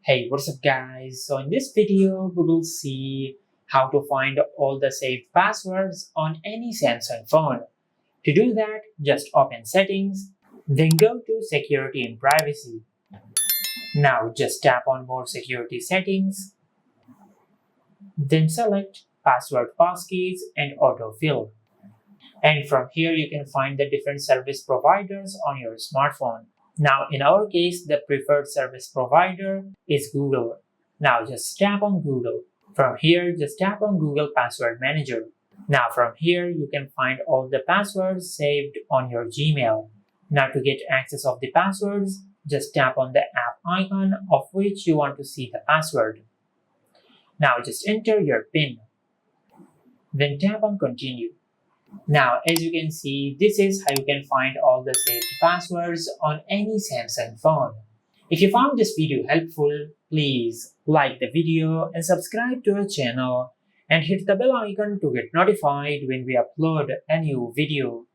Hey, what's up guys? So in this video, we will see how to find all the saved passwords on any Samsung phone. To do that, just open settings, then go to security and privacy. Now just tap on more security settings, then select password passkeys and autofill. And from here you can find the different service providers on your smartphone. Now in our case, the preferred service provider is Google. Now just tap on Google. From here, just tap on Google Password Manager. Now from here, you can find all the passwords saved on your Gmail. Now to get access of the passwords, just tap on the app icon of which you want to see the password. Now just enter your PIN. Then tap on Continue. Now, as you can see, this is how you can find all the saved passwords on any Samsung phone. If you found this video helpful, please like the video and subscribe to our channel and hit the bell icon to get notified when we upload a new video.